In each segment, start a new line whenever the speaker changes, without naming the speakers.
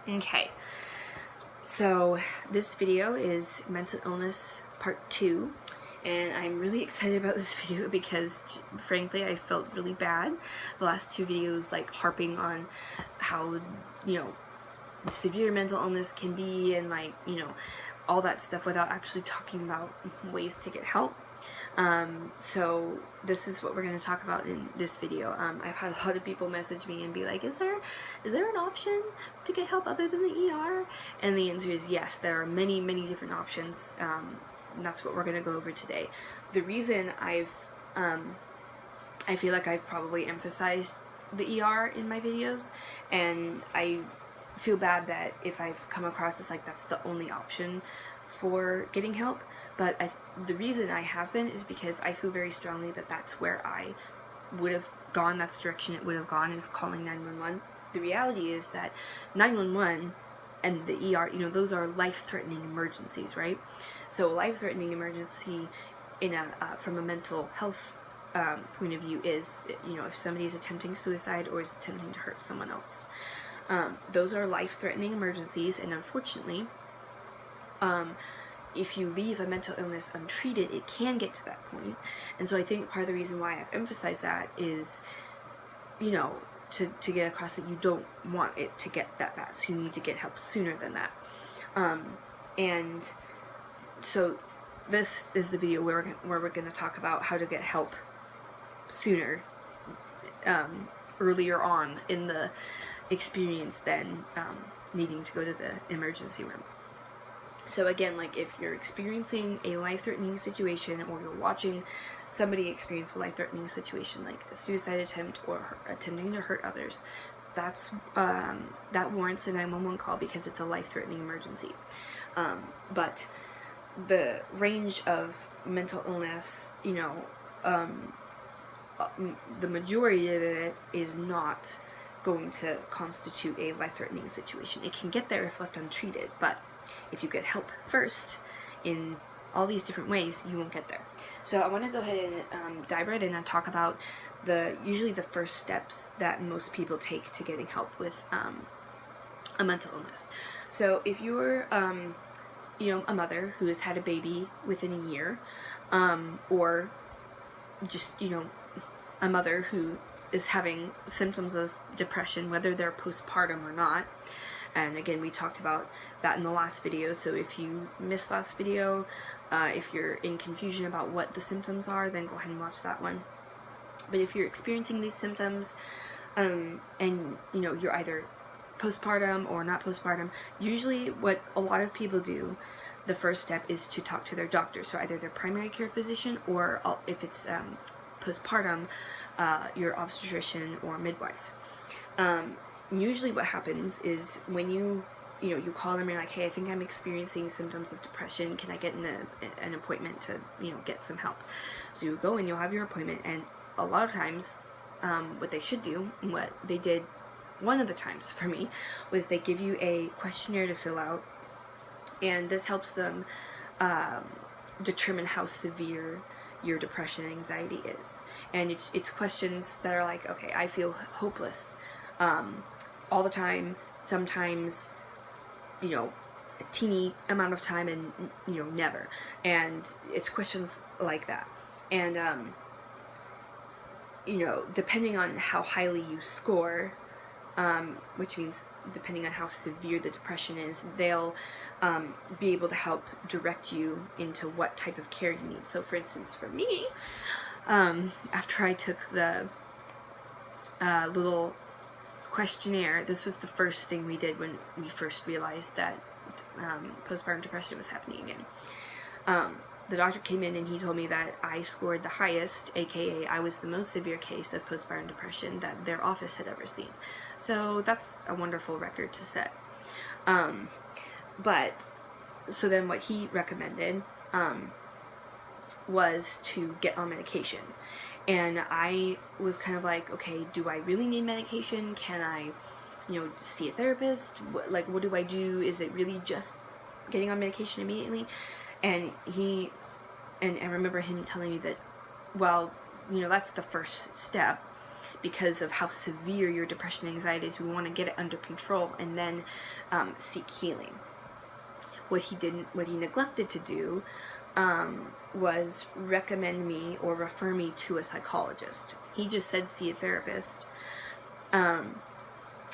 Okay, so this video is mental illness part 2, and I'm really excited about this video because frankly I felt really bad the last 2 videos, like harping on how, severe mental illness can be and all that stuff without actually talking about ways to get help. So this is what we're going to talk about in this video. I've had a lot of people message me and be like, is there an option to get help other than the ER? And the answer is yes, there are many different options, and that's what we're going to go over today. The reason I feel like I've probably emphasized the ER in my videos, and I feel bad that if I've come across as like that's the only option for getting help, but the reason I have been is because I feel very strongly that that's where I would have gone, that's the direction it would have gone, is calling 911. The reality is that 911 and the ER, those are life-threatening emergencies, right? So a life-threatening emergency from a mental health point of view is, if somebody is attempting suicide or is attempting to hurt someone else. Those are life-threatening emergencies, and unfortunately, if you leave a mental illness untreated, it can get to that point. And so I think part of the reason why I've emphasized that is, to get across that you don't want it to get that bad, so you need to get help sooner than that. And so this is the video where we're going to talk about how to get help sooner, earlier on in the experience than needing to go to the emergency room. So again, like if you're experiencing a life-threatening situation, or you're watching somebody experience a life-threatening situation like a suicide attempt or attempting to hurt others, that's that warrants a 911 call because it's a life-threatening emergency. But the range of mental illness, the majority of it is not going to constitute a life-threatening situation. It can get there if left untreated, but if you get help first in all these different ways, you won't get there. So I want to go ahead and dive right in and talk about usually the first steps that most people take to getting help with a mental illness. So if you're a mother who has had a baby within a year, or just a mother who is having symptoms of depression, whether they're postpartum or not. And again, we talked about that in the last video, so if you missed last video, if you're in confusion about what the symptoms are, then go ahead and watch that one. But if you're experiencing these symptoms, and you're either postpartum or not postpartum, usually what a lot of people do, the first step is to talk to their doctor, so either their primary care physician, or if it's postpartum, your obstetrician or midwife. Usually what happens is when you call them and you're like, hey, I think I'm experiencing symptoms of depression, can I get an appointment to get some help? So you go and you'll have your appointment, and a lot of times what they should do, and what they did one of the times for me, was they give you a questionnaire to fill out, and this helps them determine how severe your depression and anxiety is. And it's questions that are like, okay, I feel hopeless all the time, sometimes a teeny amount of time, and never. And it's questions like that. And depending on how highly you score, which means depending on how severe the depression is, they'll be able to help direct you into what type of care you need. So for instance, for me, after I took the little questionnaire, this was the first thing we did when we first realized that postpartum depression was happening again. The doctor came in and he told me that I scored the highest, aka I was the most severe case of postpartum depression that their office had ever seen. So that's a wonderful record to set. But so then what he recommended was to get on medication. And I was kind of like, okay, do I really need medication? Can I, see a therapist? What do I do? Is it really just getting on medication immediately? And I remember him telling me that, well, that's the first step. because of how severe your depression and anxiety is. We want to get it under control and then seek healing. What he neglected to do was recommend me or refer me to a psychologist. He just said see a therapist.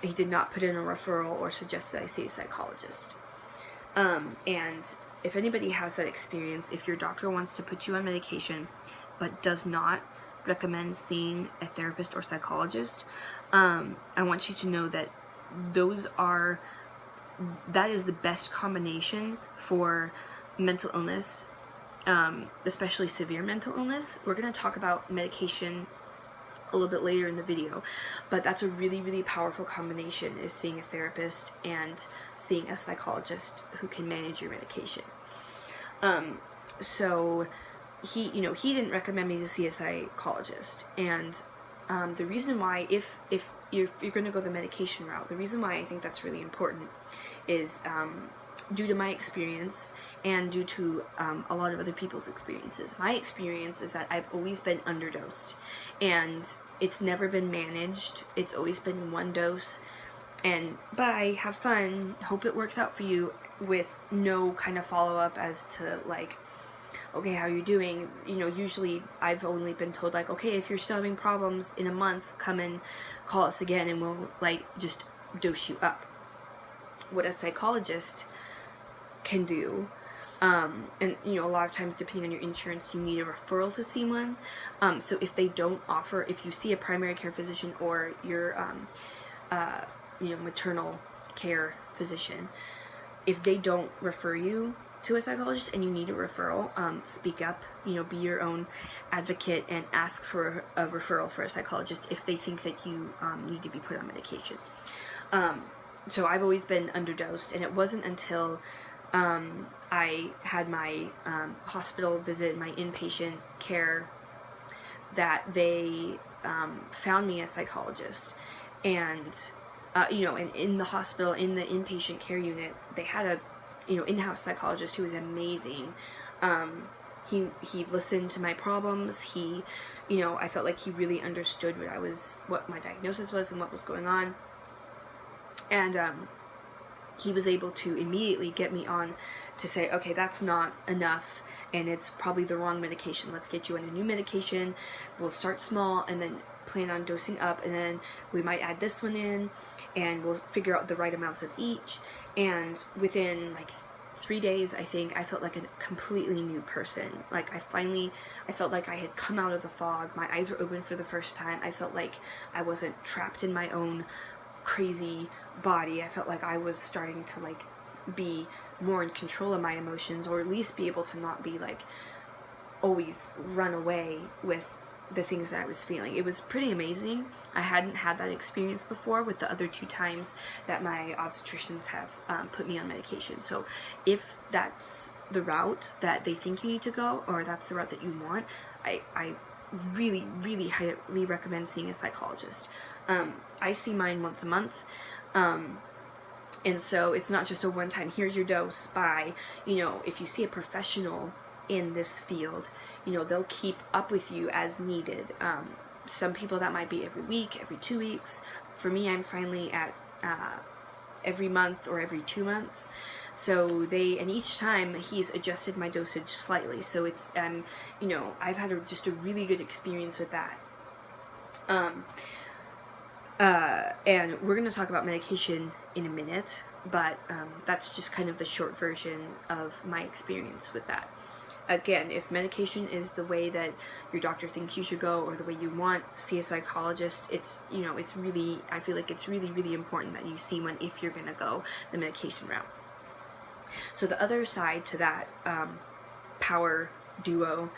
He did not put in a referral or suggest that I see a psychologist. And if anybody has that experience, if your doctor wants to put you on medication but does not recommend seeing a therapist or psychologist, I want you to know that that is the best combination for mental illness, especially severe mental illness. We're going to talk about medication a little bit later in the video, but that's a really, really powerful combination, is seeing a therapist and seeing a psychologist who can manage your medication. So he didn't recommend me to see a psychologist, and the reason why, if you're going to go the medication route, the reason why I think that's really important is due to my experience and due to a lot of other people's experiences. My experience is that I've always been underdosed, and it's never been managed. It's always been one dose, and bye, have fun, hope it works out for you, with no kind of follow-up as to like, okay, how are you doing? Usually I've only been told like, okay, if you're still having problems in a month, come and call us again and we'll like just dose you up. What a psychologist can do, and a lot of times depending on your insurance, you need a referral to see one. So if they don't offer, if you see a primary care physician or your maternal care physician, if they don't refer you to a psychologist and you need a referral, speak up, be your own advocate and ask for a referral for a psychologist if they think that you need to be put on medication. So I've always been underdosed, and it wasn't until I had my hospital visit, my inpatient care, that they found me a psychologist. And and in the hospital, in the inpatient care unit, they had a in-house psychologist who was amazing. He listened to my problems. I felt like he really understood what my diagnosis was and what was going on. And he was able to immediately get me on to say, okay, that's not enough, and it's probably the wrong medication. Let's get you on a new medication. We'll start small and then plan on dosing up, and then we might add this one in, and we'll figure out the right amounts of each. And within like 3 days, I think, I felt like a completely new person. Like I felt like I had come out of the fog. My eyes were open for the first time. I felt like I wasn't trapped in my own crazy body. I felt like I was starting to like be more in control of my emotions, or at least be able to not be like always run away with the things that I was feeling. It was pretty amazing. I hadn't had that experience before with the other 2 times that my obstetricians have put me on medication. So if that's the route that they think you need to go, or that's the route that you want, I really, really highly recommend seeing a psychologist. I see mine once a month. And so it's not just a one-time, here's your dose, bye. If you see a professional in this field, they'll keep up with you as needed. Some people that might be every week, every 2 weeks. For me, I'm finally at every month or every 2 months. So and each time he's adjusted my dosage slightly. So it's, I've had just a really good experience with that. And we're going to talk about medication in a minute, but that's just kind of the short version of my experience with that. Again, if medication is the way that your doctor thinks you should go, or the way you want, see a psychologist. It's really, I feel like it's really, really important that you see one if you're going to go the medication route. So the other side to that power duo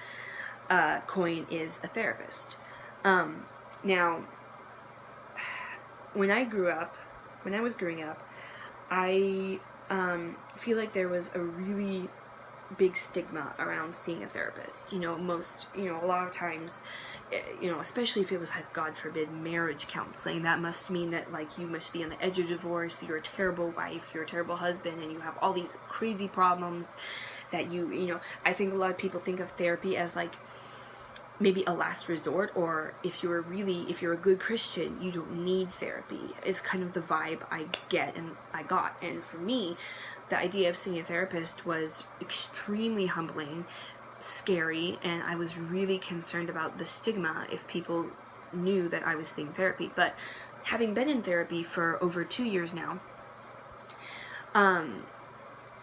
coin is a therapist. Now, when I was growing up, I feel like there was a really big stigma around seeing a therapist. A lot of times, especially if it was like, God forbid, marriage counseling, that must mean that like you must be on the edge of divorce, you're a terrible wife, you're a terrible husband, and you have all these crazy problems that I think a lot of people think of therapy as like maybe a last resort, or if you're a good Christian, you don't need therapy, is kind of the vibe I get and I got. And for me, the idea of seeing a therapist was extremely humbling, scary, and I was really concerned about the stigma if people knew that I was seeing therapy. But having been in therapy for over 2 years now,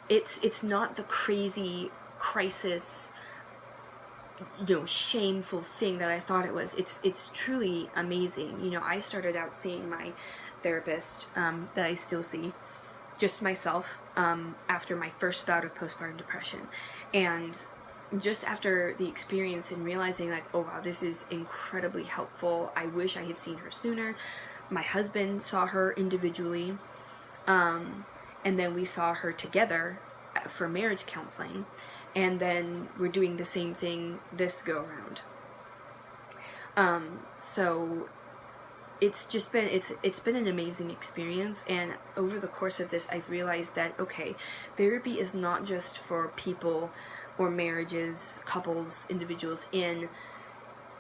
it's not the crazy crisis, shameful thing that I thought it was. It's truly amazing. I started out seeing my therapist, that I still see, just myself, after my first bout of postpartum depression. And just after the experience and realizing, like, oh wow, this is incredibly helpful. I wish I had seen her sooner. My husband saw her individually, and then we saw her together for marriage counseling, and then we're doing the same thing this go around. So it's just been, it's been an amazing experience. And over the course of this, I've realized that, okay, therapy is not just for people or marriages, couples, individuals in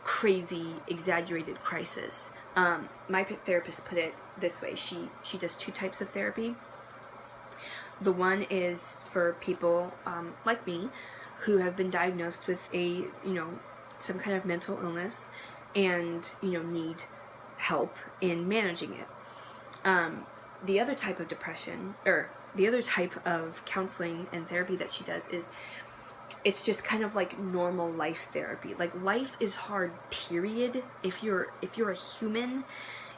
crazy, exaggerated crisis. My therapist put it this way. She does 2 types of therapy. The one is for people like me who have been diagnosed with a, some kind of mental illness and, need help in managing it. The other type of depression, or the other type of counseling and therapy that she does, is it's just kind of like normal life therapy. Like, life is hard, period. If you're a human,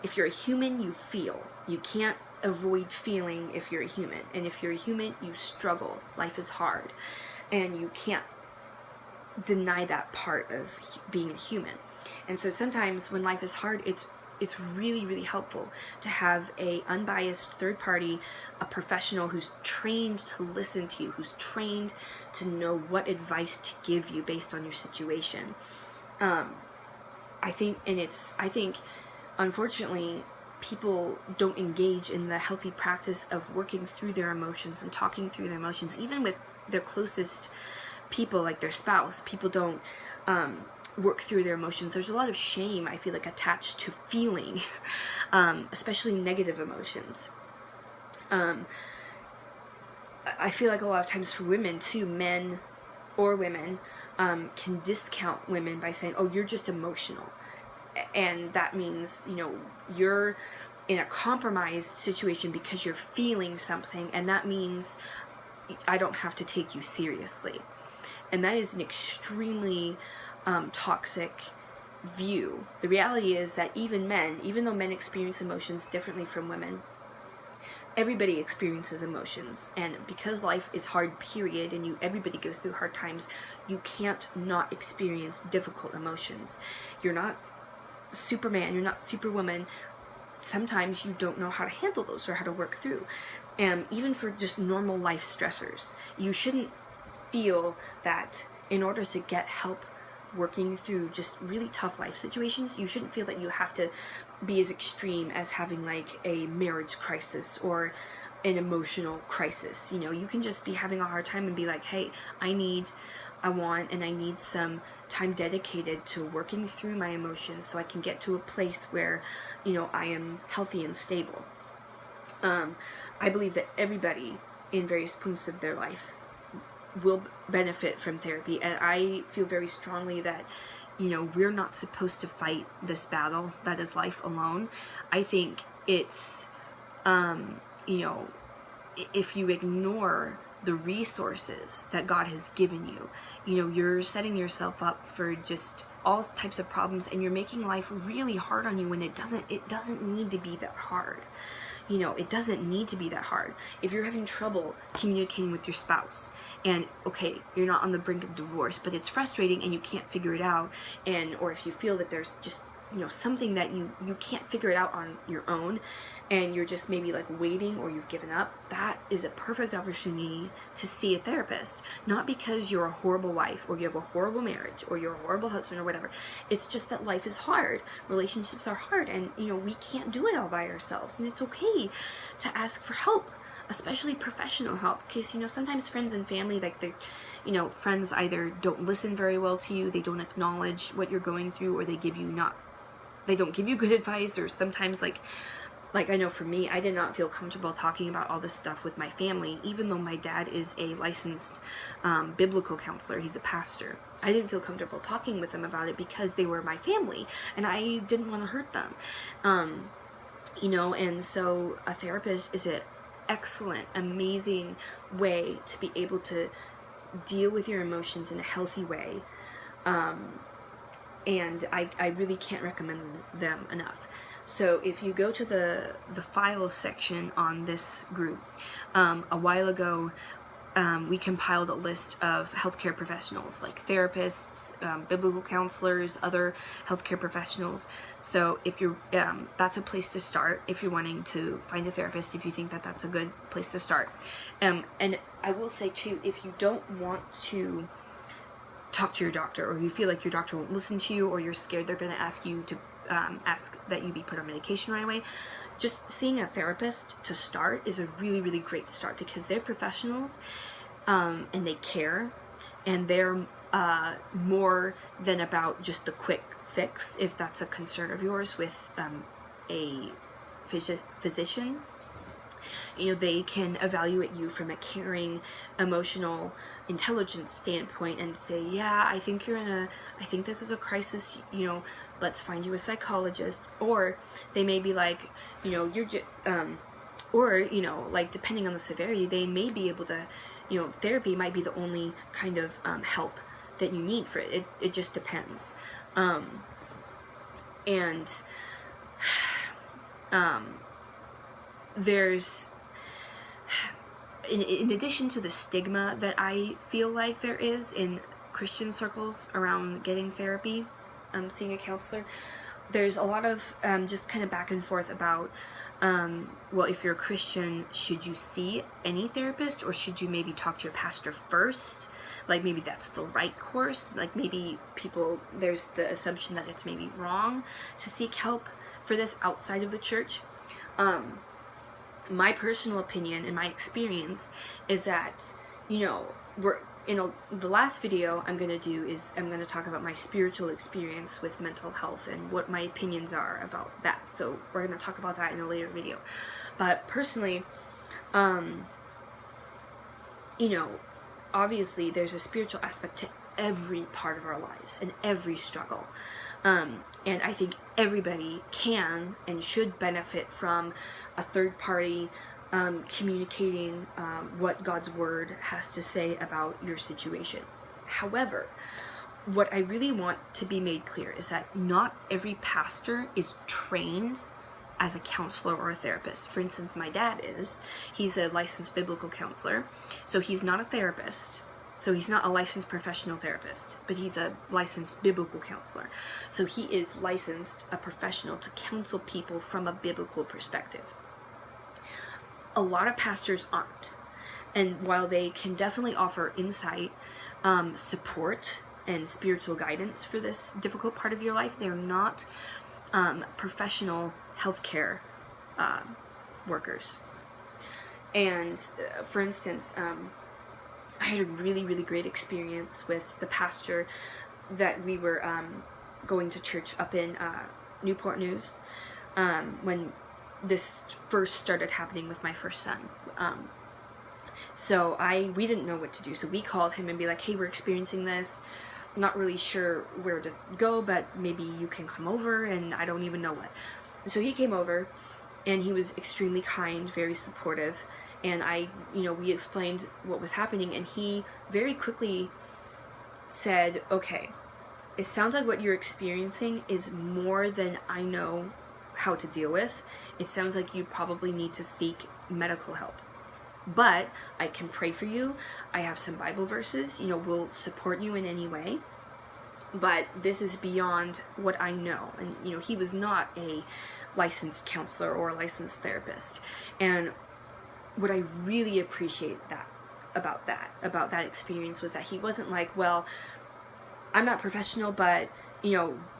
you feel. You can't avoid feeling if you're a human. And if you're a human, you struggle. Life is hard. And you can't deny that part of being a human. And so sometimes when life is hard, it's really, really helpful to have a unbiased third party, a professional who's trained to listen to you, who's trained to know what advice to give you based on your situation. I think unfortunately, people don't engage in the healthy practice of working through their emotions and talking through their emotions, even with their closest people, like their spouse. People don't work through their emotions. There's a lot of shame, I feel like, attached to feeling, especially negative emotions. I feel like a lot of times for women too, men or women can discount women by saying, oh, you're just emotional. And that means, you're in a compromised situation because you're feeling something, and that means I don't have to take you seriously. And that is an extremely toxic view. The reality is that even though men experience emotions differently from women, everybody experiences emotions. And because life is hard, period, and everybody goes through hard times, you can't not experience difficult emotions. You're not Superman, you're not Superwoman. Sometimes you don't know how to handle those or how to work through. And even for just normal life stressors, you shouldn't feel that in order to get help working through just really tough life situations, you shouldn't feel that you have to be as extreme as having like a marriage crisis or an emotional crisis. You can just be having a hard time and be like, hey, I need some time dedicated to working through my emotions so I can get to a place where, I am healthy and stable. I believe that everybody in various points of their life will benefit from therapy, and I feel very strongly that, we're not supposed to fight this battle that is life alone. I think it's, if you ignore the resources that God has given you, you're setting yourself up for just all types of problems, and you're making life really hard on you when it doesn't need to be that hard. It doesn't need to be that hard. If you're having trouble communicating with your spouse, and okay, you're not on the brink of divorce, but it's frustrating and you can't figure it out, or if you feel that there's just, something that you can't figure it out on your own, and you're just maybe like waiting, or you've given up, that is a perfect opportunity to see a therapist. Not because you're a horrible wife, or you have a horrible marriage, or you're a horrible husband, or whatever. It's just that life is hard. Relationships are hard, and we can't do it all by ourselves, and it's okay to ask for help. especially professional help, because, you know, sometimes friends and family, like, they're, you know, friends either don't listen very well to you, they don't acknowledge what you're going through, or they don't give you good advice, or sometimes, like I know for me, I did not feel comfortable talking about all this stuff with my family, even though my dad is a licensed biblical counselor. He's a pastor. I didn't feel comfortable talking with them about it because they were my family, and I didn't want to hurt them. You know, and so a therapist is an excellent, amazing way to be able to deal with your emotions in a healthy way. And I really can't recommend them enough. So if you go to the files section on this group, a while ago, we compiled a list of healthcare professionals, like therapists, biblical counselors, other healthcare professionals. So if you're, that's a place to start if you're wanting to find a therapist, if you think that that's a good place to start. And I will say too, if you don't want to talk to your doctor, or you feel like your doctor won't listen to you, or you're scared they're going to ask you to ask that you be put on medication right away, just seeing a therapist to start is a really, really great start, because they're professionals, and they care, and they're more than about just the quick fix, if that's a concern of yours with a physician. You know, they can evaluate you from a caring, emotional, intelligence standpoint and say, yeah, I think this is a crisis, you know, let's find you a psychologist. Or they may be like, you know, or, you know, like, depending on the severity, they may be able to, you know, therapy might be the only kind of help that you need for it. It just depends. There's, in addition to the stigma that I feel like there is in Christian circles around getting therapy, seeing a counselor, there's a lot of just kind of back and forth about, well, if you're a Christian, should you see any therapist, or should you maybe talk to your pastor first? Like, maybe that's the right course. Like, maybe there's the assumption that it's maybe wrong to seek help for this outside of the church. My personal opinion and my experience is that, you know, the last video I'm going to do is I'm going to talk about my spiritual experience with mental health and what my opinions are about that. So we're going to talk about that in a later video. But personally, you know, obviously there's a spiritual aspect to every part of our lives and every struggle. And I think everybody can and should benefit from a third party communicating what God's word has to say about your situation. However, what I really want to be made clear is that not every pastor is trained as a counselor or a therapist. For instance, my dad is. He's a licensed biblical counselor, so he's not a therapist. So he's not a licensed professional therapist, but he's a licensed biblical counselor. So he is licensed, a professional, to counsel people from a biblical perspective. A lot of pastors aren't. And while they can definitely offer insight, support, and spiritual guidance for this difficult part of your life, they're not professional healthcare workers. And for instance, I had a really, really great experience with the pastor that we were going to church up in Newport News when this first started happening with my first son. So we didn't know what to do. So we called him and be like, hey, we're experiencing this. I'm not really sure where to go, but maybe you can come over, and I don't even know what. So he came over, and he was extremely kind, very supportive. And we explained what was happening, and he very quickly said, okay, it sounds like what you're experiencing is more than I know how to deal with. It sounds like you probably need to seek medical help. But I can pray for you. I have some Bible verses, we'll support you in any way. But this is beyond what I know. And, he was not a licensed counselor or a licensed therapist. And what I really appreciate about that experience was that he wasn't like, well, I'm not professional, but,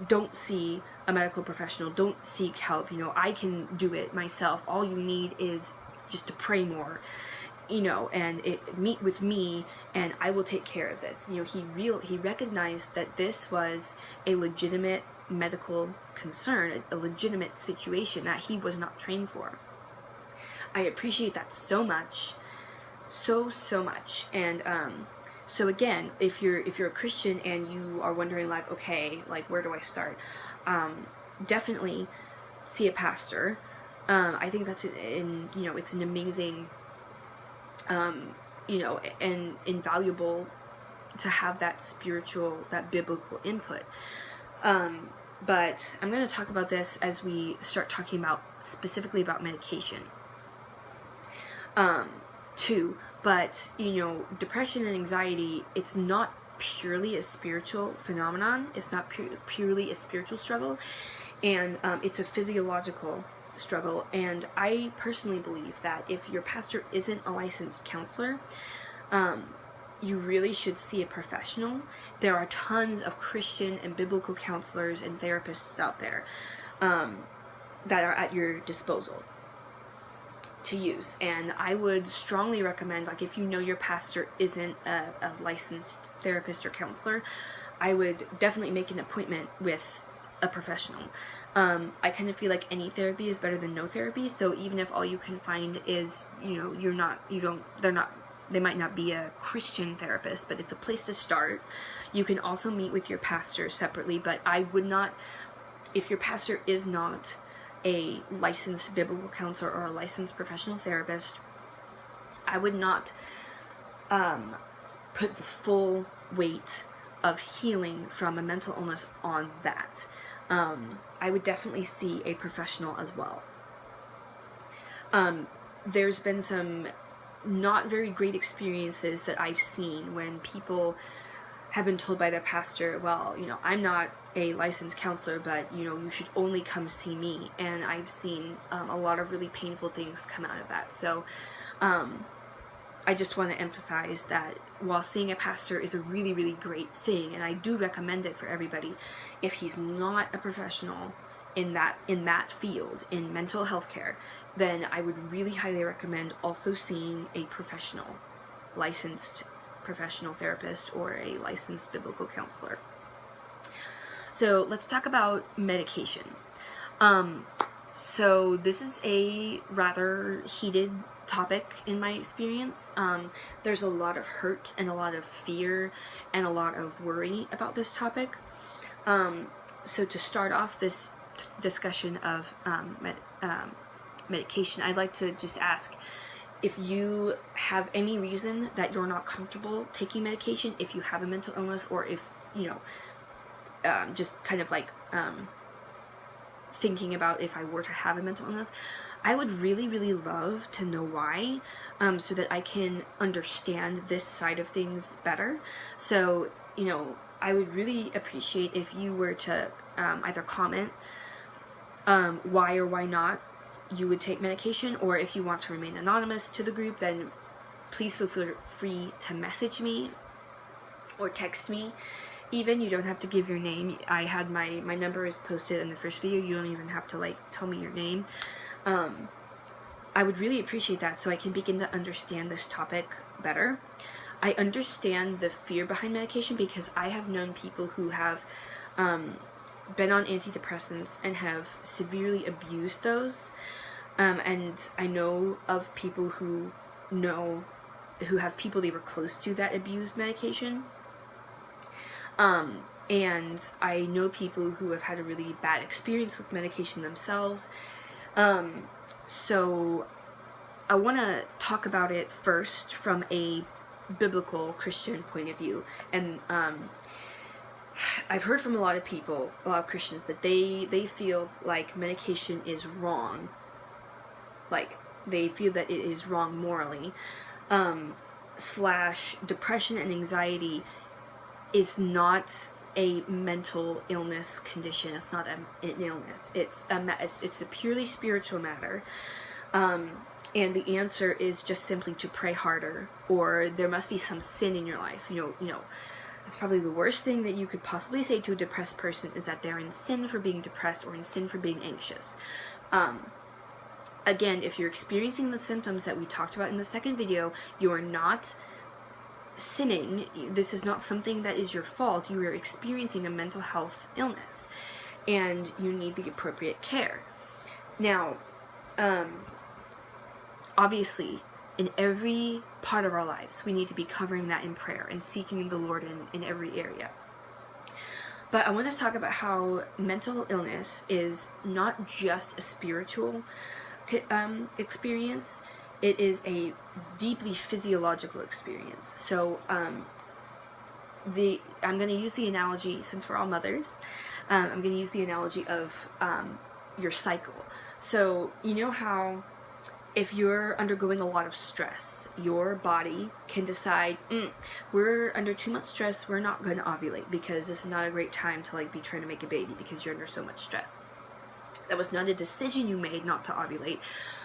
don't see a medical professional, don't seek help, I can do it myself. All you need is just to pray more, you know, and meet with me and I will take care of this. You know, he recognized that this was a legitimate medical concern, a legitimate situation that he was not trained for. I appreciate that so much, so much. And so again, if you're a Christian and you are wondering like, okay, like where do I start? Definitely see a pastor. I think that's you know, it's an amazing, you know, and invaluable to have that spiritual, that biblical input. But I'm going to talk about this as we start talking about specifically about medication. Too, but you know, depression and anxiety, it's not purely a spiritual phenomenon. It's not purely a spiritual struggle, and it's a physiological struggle. And I personally believe that if your pastor isn't a licensed counselor, you really should see a professional. There are tons of Christian and biblical counselors and therapists out there that are at your disposal to use. And I would strongly recommend, like, if you know your pastor isn't a licensed therapist or counselor, I would definitely make an appointment with a professional. I kind of feel like any therapy is better than no therapy. So even if all you can find is, you know, they might not be a Christian therapist, but it's a place to start. You can also meet with your pastor separately, but I would not, if your pastor is not a licensed biblical counselor or a licensed professional therapist, I would not put the full weight of healing from a mental illness on that. I would definitely see a professional as well. There's been some not very great experiences that I've seen when people have been told by their pastor, well, you know, I'm not a licensed counselor, but, you know, you should only come see me. And I've seen a lot of really painful things come out of that. So I just want to emphasize that while seeing a pastor is a really, really great thing, and I do recommend it for everybody, if he's not a professional in that field, in mental health care, then I would really highly recommend also seeing a professional, licensed professional therapist or a licensed biblical counselor. So let's talk about medication. So this is a rather heated topic in my experience. There's a lot of hurt and a lot of fear and a lot of worry about this topic. So to start off this discussion of medication, I'd like to just ask if you have any reason that you're not comfortable taking medication, if you have a mental illness, or if, you know, just kind of like thinking about if I were to have a mental illness, I would really, really love to know why, so that I can understand this side of things better. So, you know, I would really appreciate if you were to either comment why or why not you would take medication, or if you want to remain anonymous to the group, then please feel free to message me or text me. Even, you don't have to give your name. I had my number is posted in the first video. You don't even have to like tell me your name. I would really appreciate that so I can begin to understand this topic better. I understand the fear behind medication because I have known people who have been on antidepressants and have severely abused those. And I know of people who have people they were close to that abused medication. And I know people who have had a really bad experience with medication themselves. So I want to talk about it first from a biblical Christian point of view. And I've heard from a lot of people, a lot of Christians, that they feel like medication is wrong. Like, they feel that it is wrong morally. / depression and anxiety is not a mental illness condition. It's not an illness. It's a purely spiritual matter. And the answer is just simply to pray harder, or there must be some sin in your life. You know, that's probably the worst thing that you could possibly say to a depressed person, is that they're in sin for being depressed or in sin for being anxious. Again, if you're experiencing the symptoms that we talked about in the second video, you are not sinning. This is not something that is your fault. You are experiencing a mental health illness, and you need the appropriate care. Now, obviously, in every part of our lives, we need to be covering that in prayer and seeking the Lord in every area. But I want to talk about how mental illness is not just a spiritual experience. It is a deeply physiological experience. So I'm going to use the analogy, since we're all mothers, I'm going to use the analogy of your cycle. So you know how if you're undergoing a lot of stress, your body can decide, we're under too much stress, we're not going to ovulate because this is not a great time to like be trying to make a baby because you're under so much stress. That was not a decision you made not to ovulate.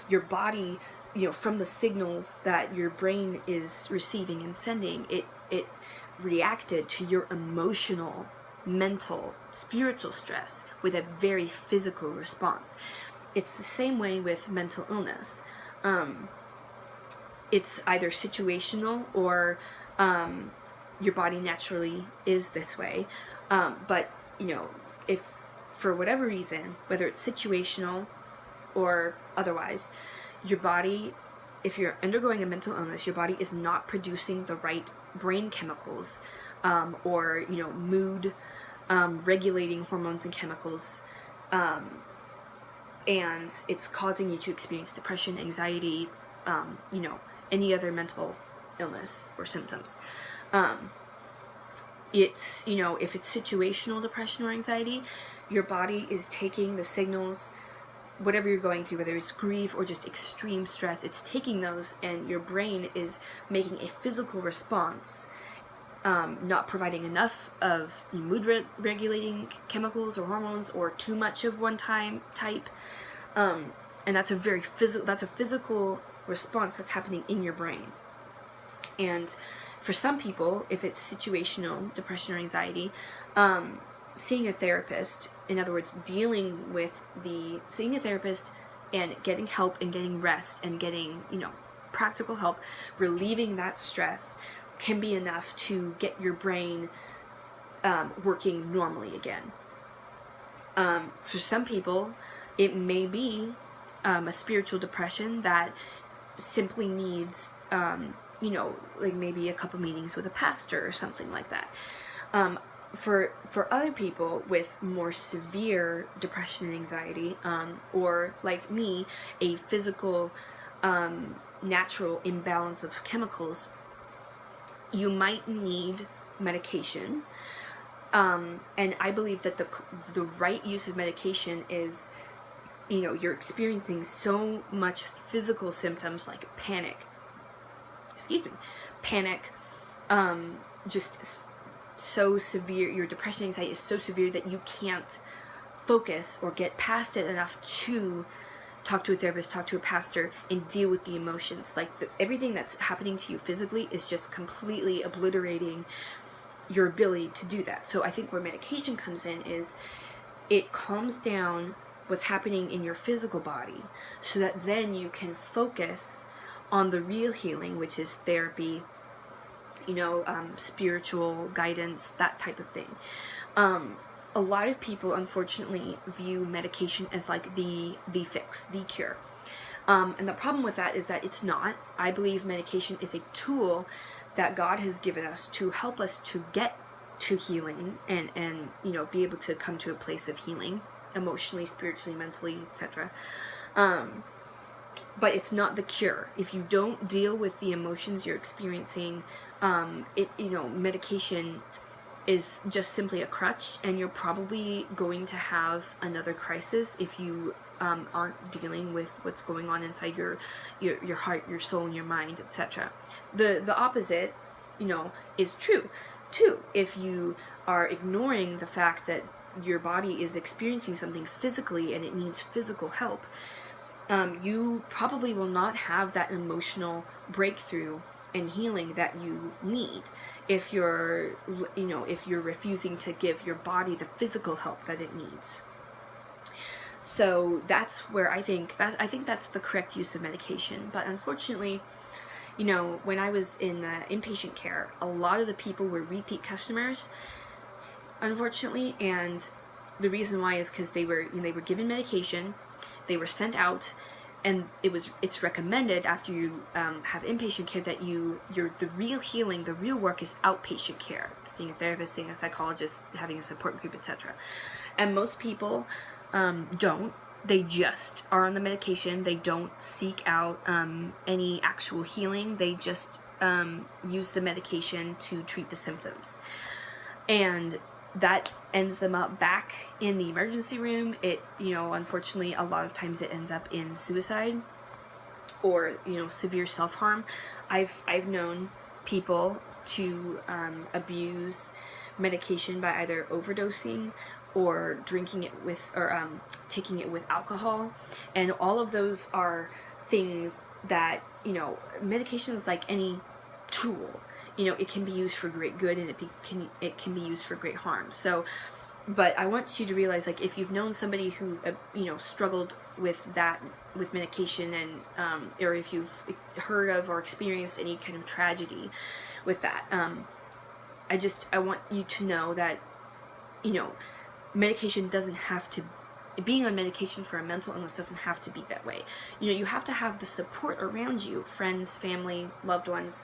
Your body, from the signals that your brain is receiving and sending, it reacted to your emotional, mental, spiritual stress with a very physical response. It's the same way with mental illness. It's either situational or your body naturally is this way. But, if for whatever reason, whether it's situational or otherwise, your body, if you're undergoing a mental illness, your body is not producing the right brain chemicals or, mood regulating hormones and chemicals, and it's causing you to experience depression, anxiety, any other mental illness or symptoms. It's, if it's situational depression or anxiety, your body is taking the signals, whatever you're going through, whether it's grief or just extreme stress, it's taking those, and your brain is making a physical response, not providing enough of mood regulating chemicals or hormones, or too much of one type, and that's a physical response that's happening in your brain. And for some people, if it's situational depression or anxiety, seeing a therapist, in other words, seeing a therapist and getting help and getting rest and getting, practical help, relieving that stress can be enough to get your brain working normally again. For some people, it may be a spiritual depression that simply needs, like maybe a couple meetings with a pastor or something like that. For other people with more severe depression and anxiety, or like me, a physical, natural imbalance of chemicals, you might need medication. And I believe that the right use of medication is, you're experiencing so much physical symptoms like panic, just so severe, your depression and anxiety is so severe that you can't focus or get past it enough to talk to a therapist, talk to a pastor, and deal with the emotions. Like everything that's happening to you physically is just completely obliterating your ability to do that. So I think where medication comes in is it calms down what's happening in your physical body so that then you can focus on the real healing, which is therapy, spiritual guidance, that type of thing. A lot of people, unfortunately, view medication as like the fix, the cure. And the problem with that is that it's not. I believe medication is a tool that God has given us to help us to get to healing and be able to come to a place of healing, emotionally, spiritually, mentally, etc. But it's not the cure. If you don't deal with the emotions you're experiencing, medication is just simply a crutch, and you're probably going to have another crisis if you aren't dealing with what's going on inside your heart, your soul, and your mind, etc. The opposite, is true too. If you are ignoring the fact that your body is experiencing something physically and it needs physical help, you probably will not have that emotional breakthrough and healing that you need if you're refusing to give your body the physical help that it needs. So that's where I think that's the correct use of medication. But unfortunately, you know, when I was in inpatient care, a lot of the people were repeat customers, unfortunately, and the reason why is because they were given medication, they were sent out, and it's recommended after you have inpatient care that the real healing, the real work is outpatient care, seeing a therapist, seeing a psychologist, having a support group, etc. And most people don't. They just are on the medication. They don't seek out any actual healing. They just use the medication to treat the symptoms. And that ends them up back in the emergency room. It, you know, unfortunately, a lot of times it ends up in suicide or, you know, severe self-harm. I've known people to abuse medication by either overdosing or drinking it with, or taking it with alcohol, and all of those are things that, you know, medication is like any tool. You know, it can be used for great good, and it can be used for great harm. So, but I want you to realize, like, if you've known somebody who you know, struggled with medication, and or if you've heard of or experienced any kind of tragedy with that, I want you to know that, you know, medication doesn't have to, being on medication for a mental illness doesn't have to be that way. You know, you have to have the support around you, friends, family, loved ones,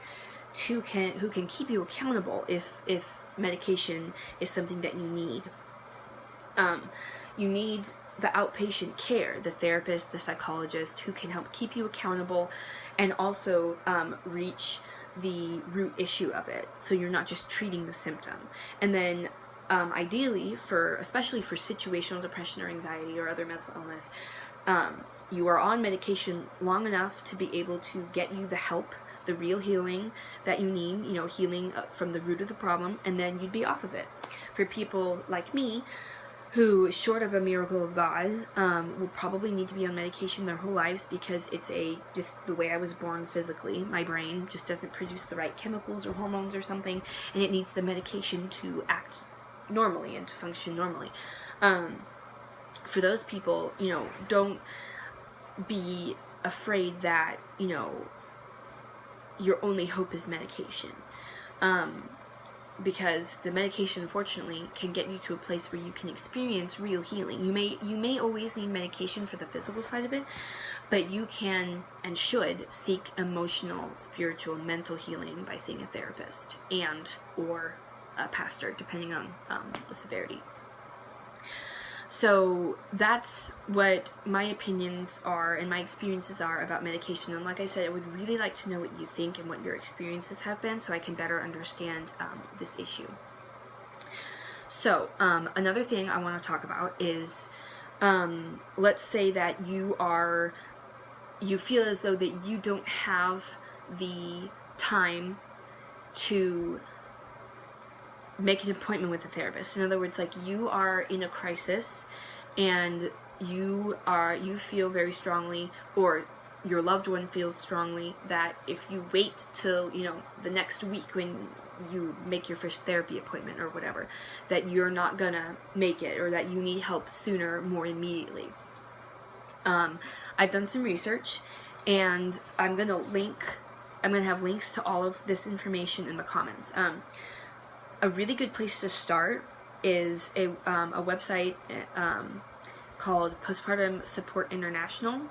who can keep you accountable if medication is something that you need. You need the outpatient care, the therapist, the psychologist, who can help keep you accountable and also reach the root issue of it, so you're not just treating the symptom. And then ideally, especially for situational depression or anxiety or other mental illness, you are on medication long enough to be able to get you the help, the real healing that you need, you know, healing from the root of the problem, and then you'd be off of it. For people like me, who, short of a miracle of God, will probably need to be on medication their whole lives, because it's just the way I was born physically. My brain just doesn't produce the right chemicals or hormones or something, and it needs the medication to act normally and to function normally. For those people, you know, don't be afraid that, you know, your only hope is medication, because the medication, unfortunately, can get you to a place where you can experience real healing. You may always need medication for the physical side of it, but you can and should seek emotional, spiritual, mental healing by seeing a therapist or a pastor, depending on the severity. So that's what my opinions are and my experiences are about medication. And like I said, I would really like to know what you think and what your experiences have been, so I can better understand this issue. So another thing I want to talk about is, let's say that you feel as though that you don't have the time to make an appointment with a therapist. In other words, like, you are in a crisis and you feel very strongly, or your loved one feels strongly, that if you wait till, you know, the next week when you make your first therapy appointment or whatever, that you're not gonna make it, or that you need help sooner, more immediately. I've done some research, and I'm gonna have links to all of this information in the comments. A really good place to start is a website called Postpartum Support International,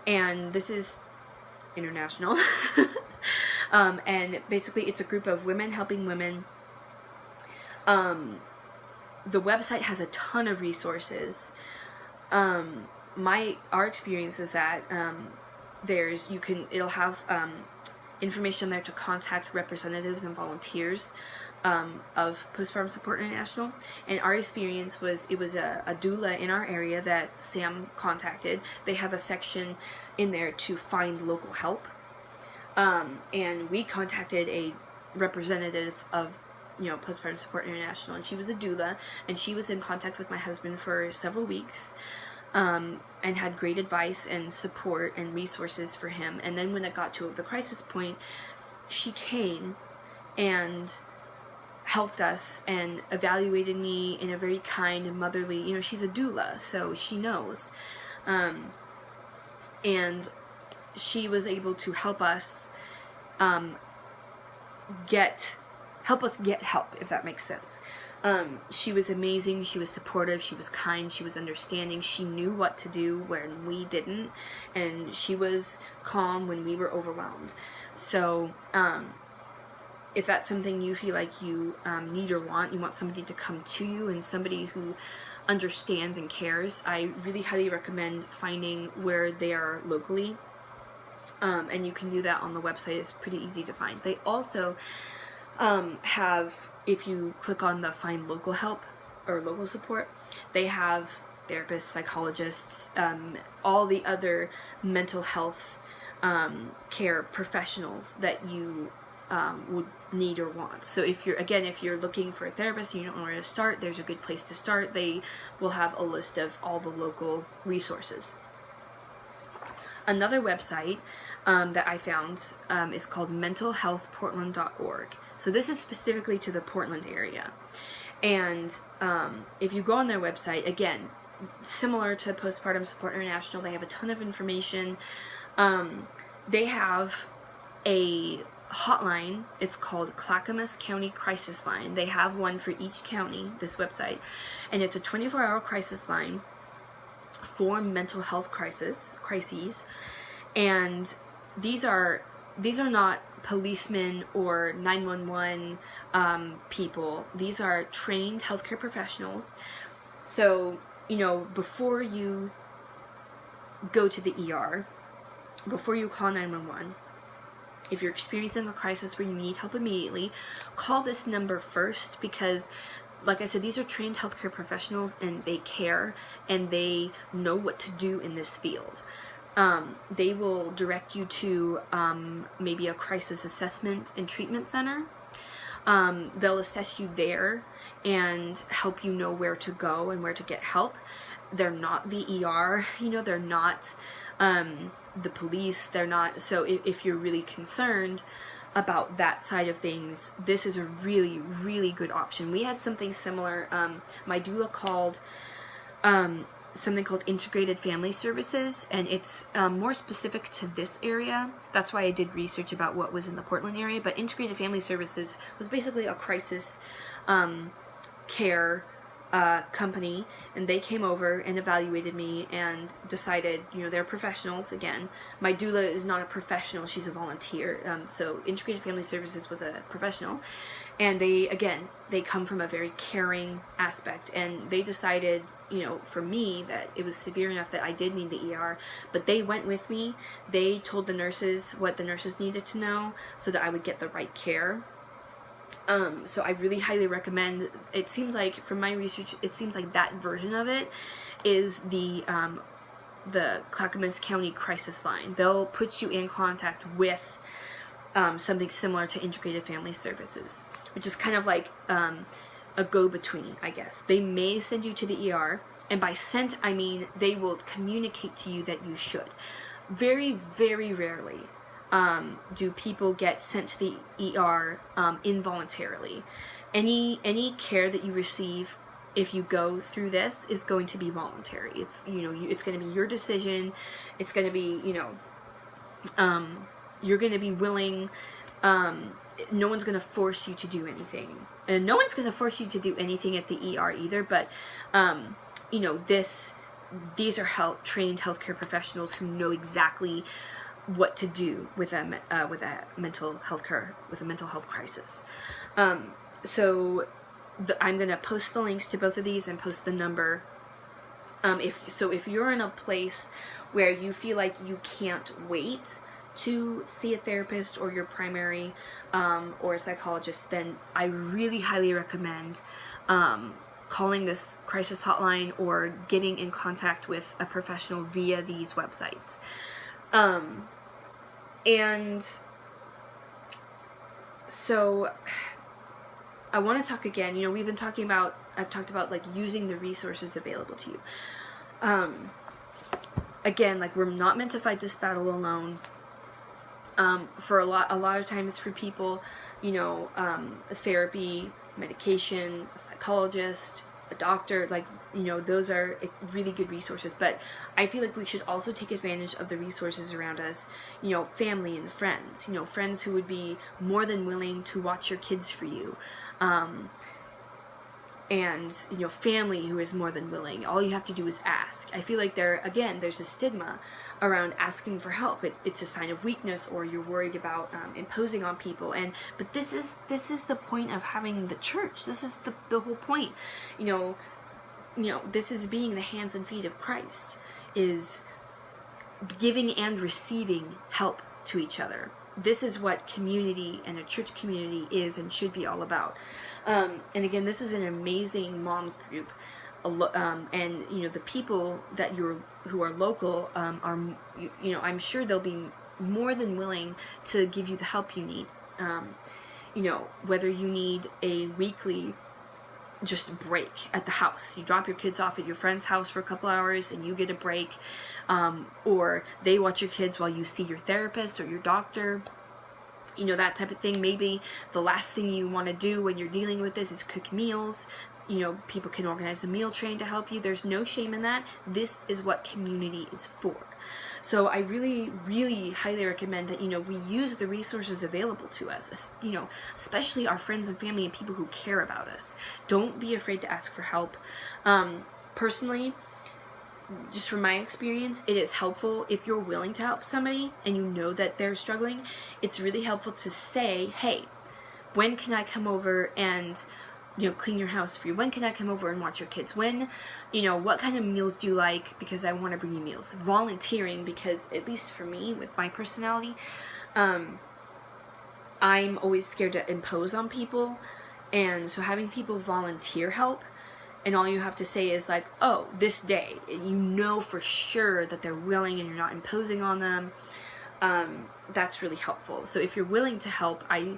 and this is international. And basically it's a group of women helping women. The website has a ton of resources. Our experience is that it'll have information there to contact representatives and volunteers of Postpartum Support International. And our experience was, it was a doula in our area that Sam contacted. They have a section in there to find local help, and we contacted a representative of, you know, Postpartum Support International, and she was a doula, and she was in contact with my husband for several weeks, and had great advice and support and resources for him. And then when it got to the crisis point, she came and helped us and evaluated me in a very kind and motherly, you know, she's a doula, so she knows. And she was able to help us get help, if that makes sense. She was amazing, she was supportive, she was kind, she was understanding, she knew what to do when we didn't, and she was calm when we were overwhelmed. So, if that's something you feel like you need or want, you want somebody to come to you and somebody who understands and cares, I really highly recommend finding where they are locally. And you can do that on the website. It's pretty easy to find. They also have, if you click on the find local help or local support, they have therapists, psychologists, all the other mental health care professionals that you would need or want. So if you're looking for a therapist and you don't know where to start, there's a good place to start. They will have a list of all the local resources. Another website that I found is called mentalhealthportland.org. So this is specifically to the Portland area. And if you go on their website, again, similar to Postpartum Support International, they have a ton of information. They have a hotline. It's called Clackamas County Crisis Line. They have one for each county, this website. And it's a 24-hour crisis line for mental health crises. And these are not policemen or 911 people. These are trained healthcare professionals. So, you know, before you go to the ER, before you call 911, if you're experiencing a crisis where you need help immediately, call this number first, because like I said, these are trained healthcare professionals and they care and they know what to do in this field. They will direct you to maybe a crisis assessment and treatment center. They'll assess you there and help you know where to go and where to get help. They're not the ER, you know, they're not the police, they're not. So if you're really concerned about that side of things, this is a really, really good option. We had something similar. My doula called something called Integrated Family Services, and it's more specific to this area. That's why I did research about what was in the Portland area, but Integrated Family Services was basically a crisis care company, and they came over and evaluated me and decided, you know, they're professionals. Again, my doula is not a professional, she's a volunteer. So Integrated Family Services was a professional, and they come from a very caring aspect, and they decided, you know, for me that it was severe enough that I did need the ER, but they went with me. They told the nurses what the nurses needed to know so that I would get the right care. So I really highly recommend. It seems like, from my research, it seems like that version of it is the Clackamas County Crisis Line. They'll put you in contact with something similar to Integrated Family Services, which is kind of like a go-between, I guess. They may send you to the ER, and by sent, I mean they will communicate to you that you should. Very, very rarely do people get sent to the ER involuntarily. Any care that you receive, if you go through this, is going to be voluntary. It's, you know, it's going to be your decision. It's going to be, you know, you're going to be willing. No one's going to force you to do anything, and no one's going to force you to do anything at the ER either. But you know, these are trained healthcare professionals who know exactly what to do with a mental health crisis. So I'm gonna post the links to both of these and post the number. If you're in a place where you feel like you can't wait to see a therapist or your primary or a psychologist, then I really highly recommend calling this crisis hotline or getting in contact with a professional via these websites. And so I want to talk again, you know, I've talked about like using the resources available to you. Again, like, we're not meant to fight this battle alone. For a lot of times for people, you know, therapy, medication, a psychologist, a doctor, like, you know, those are really good resources. But I feel like we should also take advantage of the resources around us, you know, family and friends, you know, friends who would be more than willing to watch your kids for you. And, you know, family who is more than willing. All you have to do is ask. I feel like there's a stigma around asking for help. It's a sign of weakness, or you're worried about imposing on people. But this is the point of having the church. This is the whole point. You know, this is being the hands and feet of Christ, is giving and receiving help to each other. This is what community and a church community is and should be all about. And again, this is an amazing moms group, and you know, the people that who are local are, you know, I'm sure they'll be more than willing to give you the help you need. You know, whether you need a weekly just break at the house, you drop your kids off at your friend's house for a couple hours and you get a break, or they watch your kids while you see your therapist or your doctor. You know, that type of thing. Maybe the last thing you want to do when you're dealing with this is cook meals. You know, people can organize a meal train to help you. There's no shame in that. This is what community is for. So I really, really highly recommend that, you know, we use the resources available to us, you know, especially our friends and family and people who care about us. Don't be afraid to ask for help. Personally, just from my experience, it is helpful if you're willing to help somebody and you know that they're struggling. It's really helpful to say, hey, when can I come over and, you know, clean your house for you? When can I come over and watch your kids? When, you know, what kind of meals do you like? Because I want to bring you meals. Volunteering, because at least for me, with my personality, I'm always scared to impose on people. And so having people volunteer help, and all you have to say is like, oh, this day, and you know for sure that they're willing and you're not imposing on them, that's really helpful. So if you're willing to help, I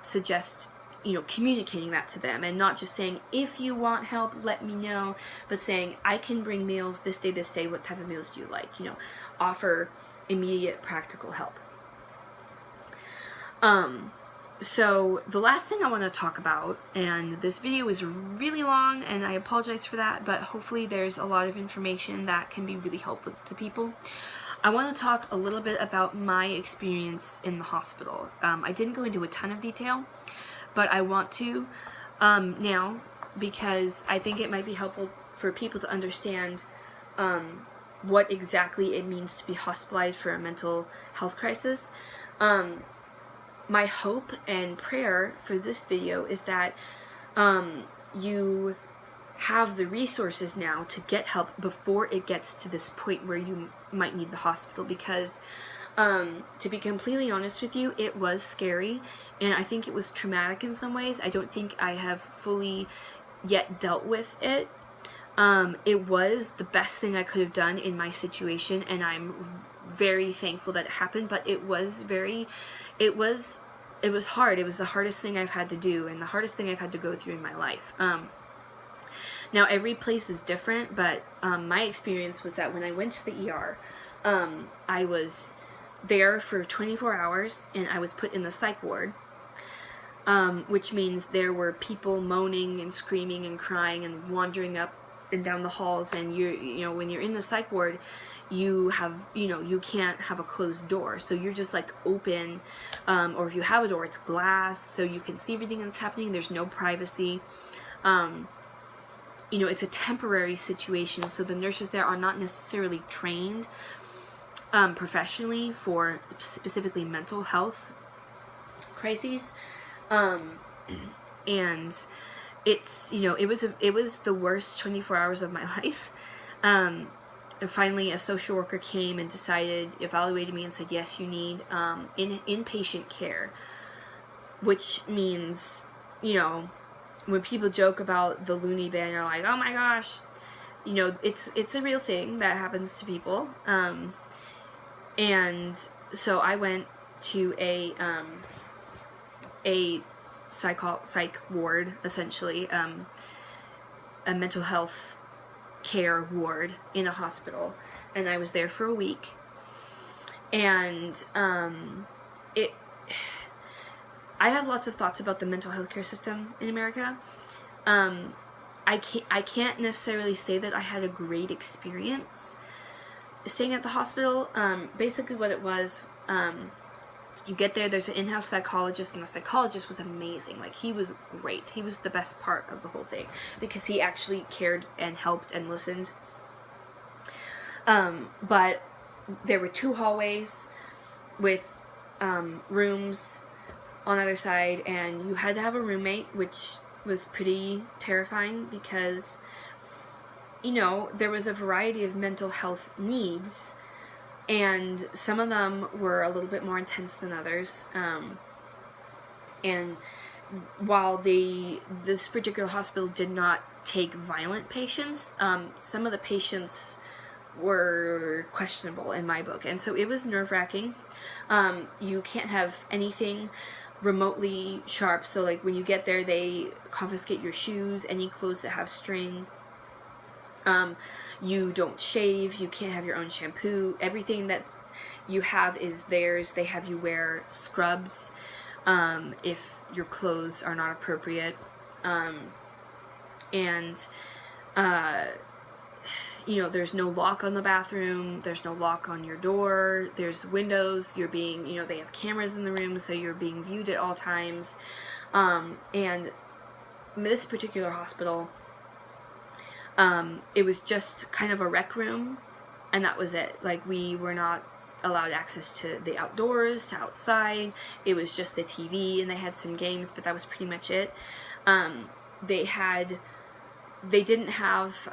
suggest, you know, communicating that to them, and not just saying, if you want help, let me know, but saying, I can bring meals this day, what type of meals do you like? You know, offer immediate practical help. So the last thing I want to talk about, and this video is really long and I apologize for that, but hopefully there's a lot of information that can be really helpful to people. I want to talk a little bit about my experience in the hospital. I didn't go into a ton of detail, but I want to now, because I think it might be helpful for people to understand what exactly it means to be hospitalized for a mental health crisis. My hope and prayer for this video is that you have the resources now to get help before it gets to this point where you might need the hospital, because to be completely honest with you, it was scary, and I think it was traumatic in some ways. I don't think I have fully yet dealt with it. It was the best thing I could have done in my situation, and I'm very thankful that it happened, but it was hard. It was the hardest thing I've had to do, and the hardest thing I've had to go through in my life. Now, every place is different, but my experience was that when I went to the ER, I was there for 24 hours, and I was put in the psych ward, which means there were people moaning and screaming and crying and wandering up and down the halls, and you know, when you're in the psych ward, you can't have a closed door, so you're just like open, or if you have a door, it's glass, so you can see everything that's happening. There's no privacy. You know, it's a temporary situation, so the nurses there are not necessarily trained professionally for specifically mental health crises, and it's, you know, it was the worst 24 hours of my life. And finally, a social worker came and evaluated me and said, yes, you need inpatient care, which means, you know, when people joke about the loony bin, are like, oh my gosh, you know, it's a real thing that happens to people. And so I went to a psych ward, essentially, a mental health care ward in a hospital, and I was there for a week. And it I have lots of thoughts about the mental health care system in America. I can't necessarily say that I had a great experience staying at the hospital. Basically what it was, you get there, there's an in-house psychologist, and the psychologist was amazing. Like, he was great. He was the best part of the whole thing, because he actually cared and helped and listened. But there were 2 hallways with rooms on either side, and you had to have a roommate, which was pretty terrifying, because, you know, there was a variety of mental health needs, and some of them were a little bit more intense than others. And while this particular hospital did not take violent patients, some of the patients were questionable in my book, and so it was nerve-wracking. You can't have anything remotely sharp, so like when you get there, they confiscate your shoes, any clothes that have string. You don't shave, you can't have your own shampoo, everything that you have is theirs. They have you wear scrubs if your clothes are not appropriate, and you know, there's no lock on the bathroom, there's no lock on your door, there's windows, you're being, you know, they have cameras in the room, so you're being viewed at all times. And this particular hospital, it was just kind of a rec room, and that was it. Like, we were not allowed access to the outdoors, to outside. It was just the TV, and they had some games, but that was pretty much it. They didn't have,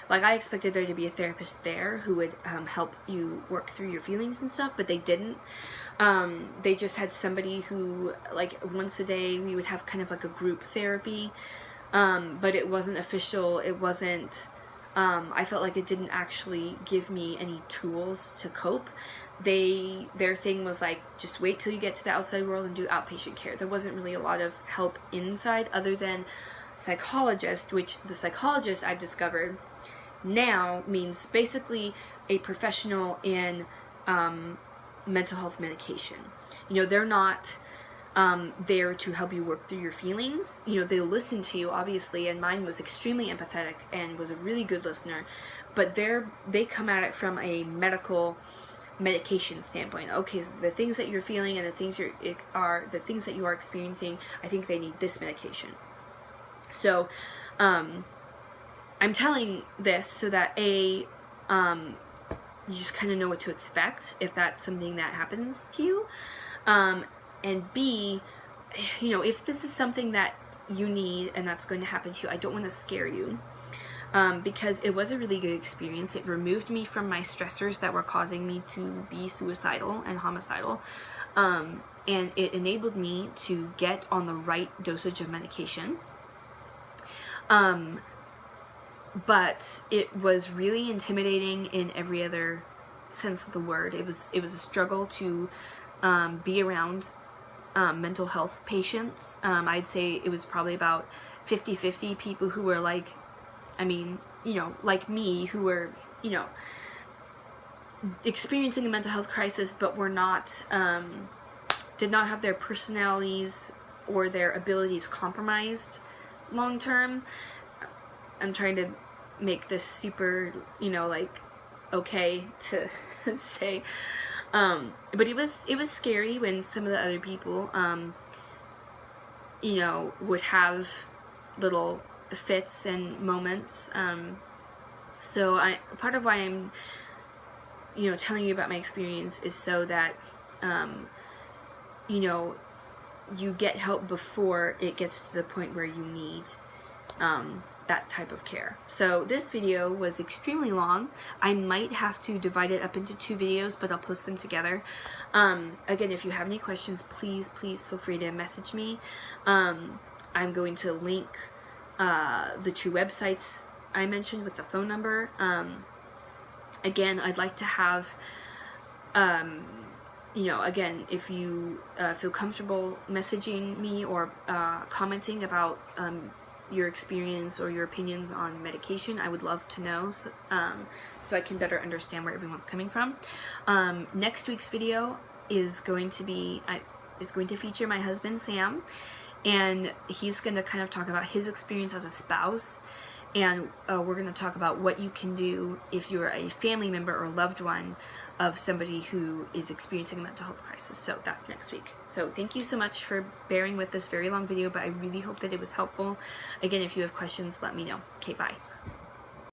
like, I expected there to be a therapist there who would help you work through your feelings and stuff, but they didn't. They just had somebody who, like, once a day we would have kind of like a group therapy, but it wasn't official. It wasn't, I felt like it didn't actually give me any tools to cope. Their thing was like, just wait till you get to the outside world and do outpatient care. There wasn't really a lot of help inside, other than psychologist, which the psychologist, I've discovered now, means basically a professional in mental health medication. You know, they're not there to help you work through your feelings. You know, they listen to you, obviously, and mine was extremely empathetic and was a really good listener, but they come at it from a medication standpoint. Okay, so the things that you're feeling and the things that you are experiencing, I think they need this medication. So I'm telling this so that you just kind of know what to expect if that's something that happens to you, and B, you know, if this is something that you need and that's going to happen to you, I don't want to scare you, because it was a really good experience. It removed me from my stressors that were causing me to be suicidal and homicidal, and it enabled me to get on the right dosage of medication. But it was really intimidating in every other sense of the word. It was a struggle to be around mental health patients. I'd say it was probably about 50-50 people who were like, I mean, you know, like me, who were, you know, experiencing a mental health crisis, but were not, did not have their personalities or their abilities compromised long term. I'm trying to make this super, you know, like, okay to say, but it was scary when some of the other people, you know, would have little fits and moments. So part of why I'm, you know, telling you about my experience is so that, you know, you get help before it gets to the point where you need that type of care. So this video was extremely long. I might have to divide it up into 2 videos, but I'll post them together. Again, if you have any questions, please feel free to message me. I'm going to link the 2 websites I mentioned with the phone number. Again, I'd like to have, you know, again, if you feel comfortable messaging me or commenting about your experience or your opinions on medication. I would love to know, so I can better understand where everyone's coming from. Next week's video is going to feature my husband Sam, and he's going to kind of talk about his experience as a spouse, and we're going to talk about what you can do if you're a family member or loved one of somebody who is experiencing a mental health crisis. So that's next week. So thank you so much for bearing with this very long video, but I really hope that it was helpful. Again, if you have questions, let me know. Okay, bye.